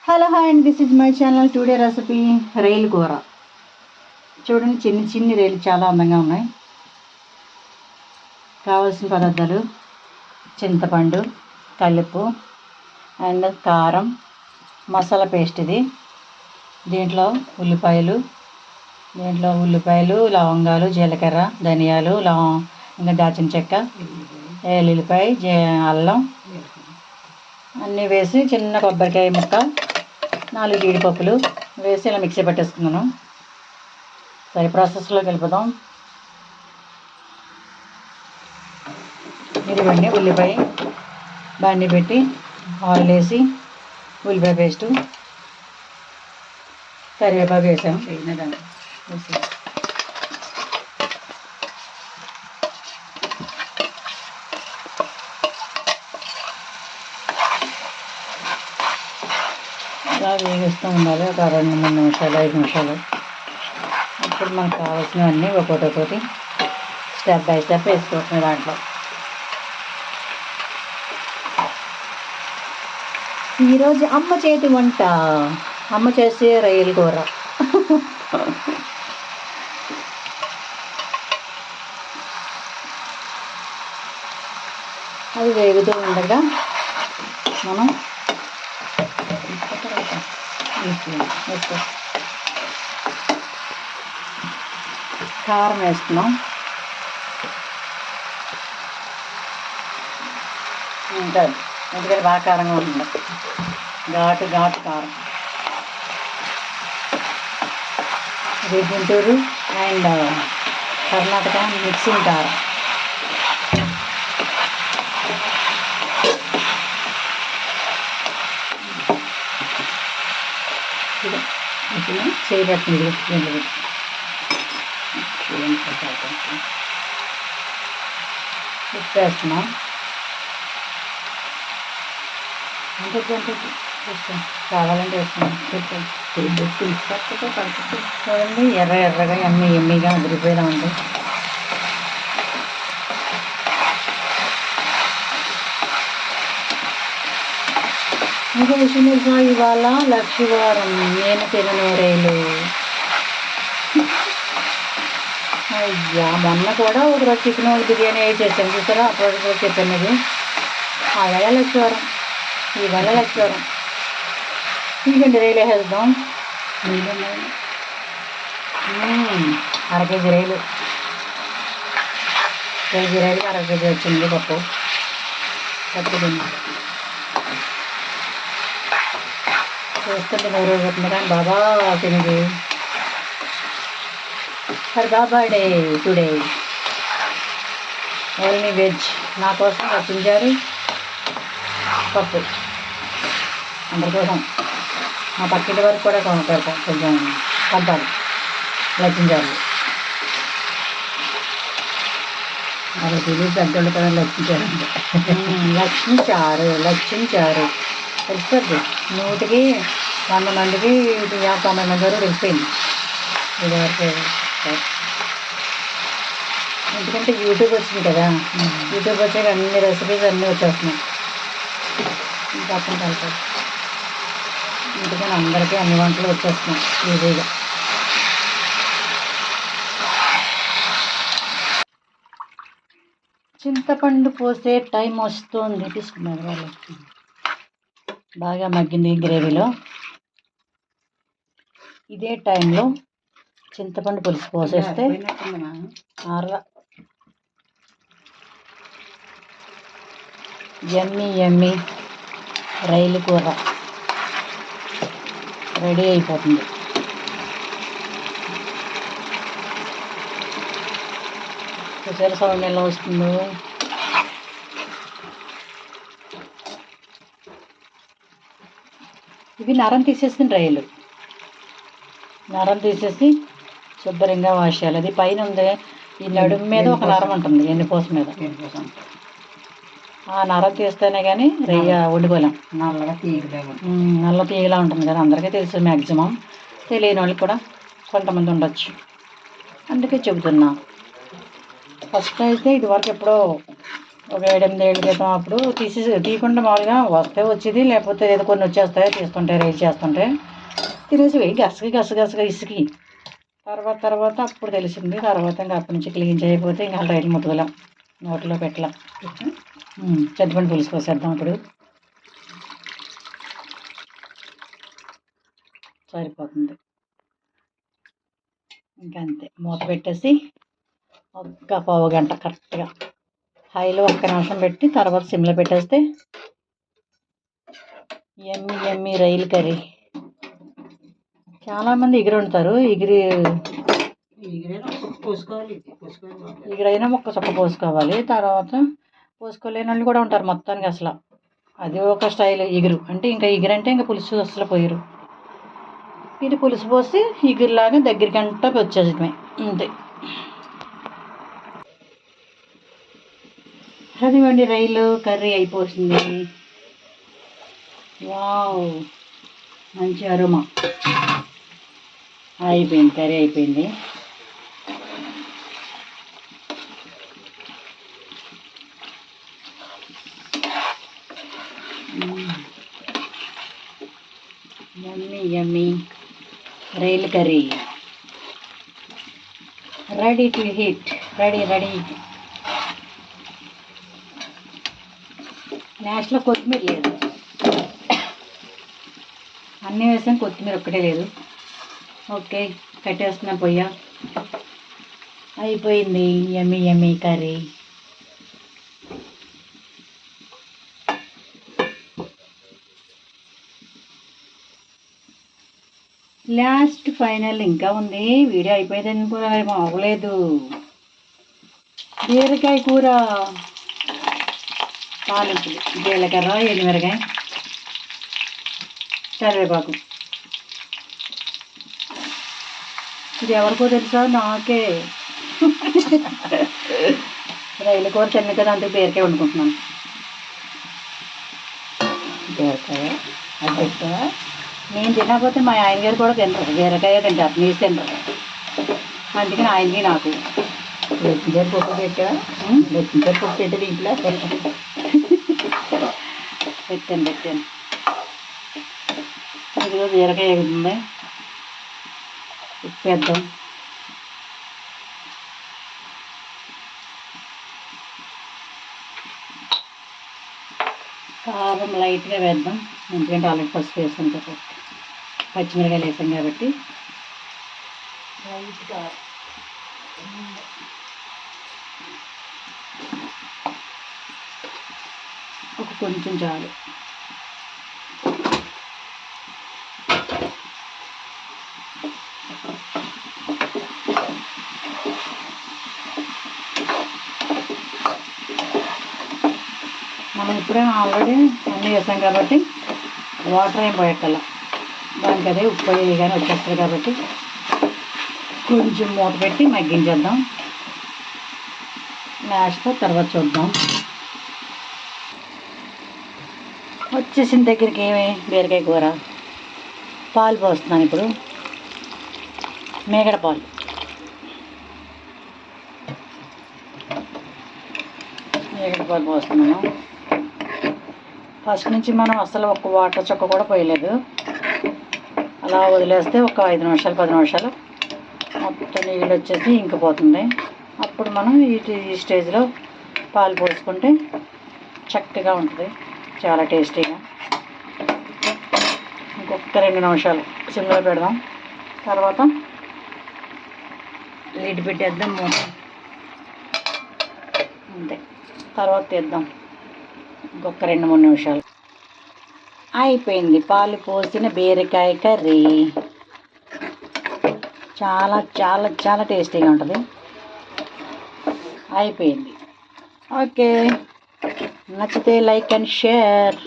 Hello hi and this is my channel. Today recipe రైలు కూర. చూడండి, చిన్ని చిన్ని రైలు చాలా అందంగా ఉన్నాయి. కావాల్సిన పదార్థాలు: చింతపండు, కలుపు అండ్ కారం, మసాలా పేస్ట్. దీంట్లో ఉల్లిపాయలు, లవంగాలు, జీలకర్ర, ధనియాలు, ఇంకా దాల్చిన చెక్క, ఎల్లుల్లిపాయ, అల్లం అన్నీ వేసి చిన్న కొబ్బరికాయ ముక్క, 4 జీడిపప్పులు వేసి ఇలా మిక్సీ పట్టేసుకున్నాను. సరే, ప్రాసెస్లో వెళ్ళిపోదాం. ఇదిగోండి, ఉల్లిపాయ బాండి పెట్టి ఆయిల్ వేసి ఉల్లిపాయ పేస్టు, కరివేపాకు వేసాము. వేసి ఇలా వేగిస్తూ ఉండాలి. ఒక 2-3 నిమిషాలు, 5 నిమిషాలు. ఇప్పుడు మనకు కావాల్సినవన్నీ ఒక్కొక్కటి స్టెప్ బై స్టెప్ వేసుకోవచ్చు దాంట్లో. ఈరోజు అమ్మ చేతి వంట, అమ్మ చేసే రొయ్యల కూర. అది వేగుతూ ఉండగా మనం కారం వేస్తున్నాం. ఉంటుంది, ఎందుకంటే బాగా కారంగా ఉంటుంది. ఘాటు కారం. ఇది గుంటూరు అండ్ కర్ణాటక మిక్సింగ్ కారం. చేయబట్టింది ఉప్పు వేస్తున్నాం. అంటే కావాలంటే వేస్తున్నాం. చూడండి, ఎర్రగా ఎమ్మిగా అదిరిపోయేలా ఉంది. ఇంకా విషయం తెలుసా, ఇవాళ లక్షవారం. నేను తినను రైలు. అయ్యా, మొన్న కూడా ఒకరోజు చికెన్ బిర్యానీ చేసాను చూసారా, అప్పుడు కూడా చెప్పాను. ఇది అలా లక్షవారం, ఇవాళ లక్షవారం. ఇంకండి రైలు వేసేద్దాం. 1 కేజీ రైలు, కేజీ రైలుకి 1/2 కేజీ వచ్చింది పప్పు. చూస్తుంటే నూరు అవుతుంది కానీ బాబా తినేది. హర్ బాబా డే టుడే, ఓన్లీ వెజ్. నా కోసం రచించారు పప్పు, అందరి కోసం. మా పక్కింటి వరకు కూడా పెడతాం, కొంచెం పంపాలి. రచించారు అది తెలియదు, పెద్దోళ్ళు కదా లక్షించారు. లక్షించారు తెలిసిపోద్ది. 100కి 100 మందికి 90 మంది వరకు తెలిసిపోయింది ఇదివరకు. ఎందుకంటే యూట్యూబ్ వచ్చింది కదా, యూట్యూబ్ వచ్చాక అన్ని రెసిపీస్ అన్నీ వచ్చేస్తున్నాయి. ఇంకా అర్థం కలిపి ఎందుకని అందరికీ అన్ని వంటలు వచ్చేస్తున్నాయి ఈజీగా. చింతపండు పోసే టైం వస్తుంది. తీసుకున్నారు వాళ్ళు. బాగా మగ్గింది గ్రేవీలో. ఇదే టైంలో చింతపండు పులుసు పోసేస్తే యమ్మీ రైలు కూర రెడీ అయిపోతుంది. చూసారు సౌండ్ ఎలా వస్తుందో. ఇవి నరం తీసేసిన రైలు. నరం తీసేసి శుభ్రంగా వాష్ చేయాలి. అది పైన ఉంది, ఈ నడుము మీద ఒక నరం ఉంటుంది, ఎన్నిపోస మీద. ఆ నరం తీస్తేనే కానీ రొయ్య వండుకోలేం. నల్ల తీగలా ఉంటుంది కదా, అందరికీ తెలుసు. మ్యాక్సిమం తెలియని వాళ్ళకి కూడా కొంతమంది ఉండొచ్చు, అందుకే చెబుతున్నా. ఫస్ట్ అయితే ఇదివరకు ఎప్పుడో ఒక 7-8 ఏళ్ళ క్రితం అప్పుడు తీయకుండా మామూలుగా వస్తే వచ్చేది, లేకపోతే ఏదో కొన్ని వచ్చేస్తాయో తీస్తుంటే రైలు చేస్తుంటే తినేసి గసగసగా ఇసుకి తర్వాత అప్పుడు తెలిసింది. తర్వాత ఇంకా అప్పటి నుంచి క్లీన్ చేయకపోతే ఇంకా రైలు ముట్టుదలం నోట్లో పెట్టలా. చింతపండు పులుసు పోసేద్దాం ఇప్పుడు. సరిపోతుంది. ఇంకంతే మూత పెట్టేసి ఒక పావు గంట కరెక్ట్గా హైలో 1 నిమిషం పెట్టి తర్వాత సిమ్లో పెట్టేస్తే ఎమ్మి రైలు కర్రీ. చాలామంది ఎగిరి వండుతారు. ఎగిరైనా ఒక్క చుక్క పోసుకోవాలి. తర్వాత పోసుకోలేని వాళ్ళు కూడా ఉంటారు మొత్తానికి. అసలు అది ఒక స్టైల్ ఎగురు అంటే. ఇంకా ఎగిరంటే ఇంకా పులుసు అసలు పోయిరు. ఇది పులుసు పోసి ఎగురులాగా దగ్గరికంట వచ్చేసమే అంతే. అదిగోండి రైలు కర్రీ అయిపోతుంది. వావ్, మంచి అరోమా. అయిపోయింది, కర్రీ అయిపోయింది. యమ్మీ రైలు curry ready to heat. Ready. లాస్ట్లో కొత్తిమీర లేదు. అన్నీ వేసాం, కొత్తిమీర ఒక్కటే లేదు. ఓకే, కట్టేస్తున్నా పొయ్య. అయిపోయింది యమ్మీ కర్రీ. లాస్ట్ ఫైనల్ ఇంకా ఉంది. వీడియో అయిపోయిందని కూడా అవ్వలేదు. బీరకాయ కూర, తాలింపులు, జీలకర్ర, ఎండుమిరకాయ, కరివేపాకు. ఇది ఎవరికో తెలుసా? నాకే. రైలు కూర తిన్న కదా, అందుకు బీరకాయ వండుకుంటున్నాను. బీరకాయ అది పెట్టా. నేను తినకపోతే మా ఆయన గారు కూడా తింటారు, బీరకాయ తింటారు, నీరు తింటారు. అందుకని ఆయనకి నాకు లెక్కించారు పప్పు పెట్టా. లెక్కించారు పప్పు పెట్టేది ఇంట్లో పెట్టాను. ఇదిగో బీరకాయ ఎగుతుంది. ఉప్పు వేద్దాం. కారం లైట్గా వేద్దాం, ఎందుకంటే ఆల్రెడీ పసుపు వేసాం కాబట్టి. పచ్చిమిరకాయలు వేసాం కాబట్టి లైట్గా. ఒక కొంచెం చాలు. మనం ఇప్పుడే ఆల్రెడీ అన్నీ వేసాం కాబట్టి వాటర్ ఏం పోయక్కల. దానికి అదే ఉప్పు కానీ వచ్చేస్తుంది కాబట్టి కొంచెం మూత పెట్టి మగ్గించేద్దాం. లాస్ట్తో తర్వాత చూద్దాం. వచ్చేసిన దగ్గరికి ఏమి బీరకాయ కూర. పాలు పోస్తున్నాను ఇప్పుడు, మేగడ పాలు. పోస్తున్నాను. ఫస్ట్ నుంచి మనం అసలు ఒక వాటర్ చుక్క కూడా పోయలేదు. అలా వదిలేస్తే ఒక 5 నిమిషాలు 10 నిమిషాలు మొత్తం నీళ్ళు వచ్చేసి ఇంకిపోతుంది. అప్పుడు మనం ఈ స్టేజ్లో పాలు పోసుకుంటే చక్కగా ఉంటుంది, చాలా టేస్టీగా. ఇంకొక 2 నిమిషాలు సిమ్లో పెడదాం. తర్వాత లిడ్ పెట్టేద్దాం మూత. అంతే, తర్వాత తీద్దాం. ఇంకొక 2-3 నిమిషాలు. అయిపోయింది పాలు పోసిన బీరకాయ కర్రీ. చాలా చాలా చాలా టేస్టీగా ఉంటుంది. అయిపోయింది. ఓకే, నచ్చితే లైక్ అండ్ షేర్.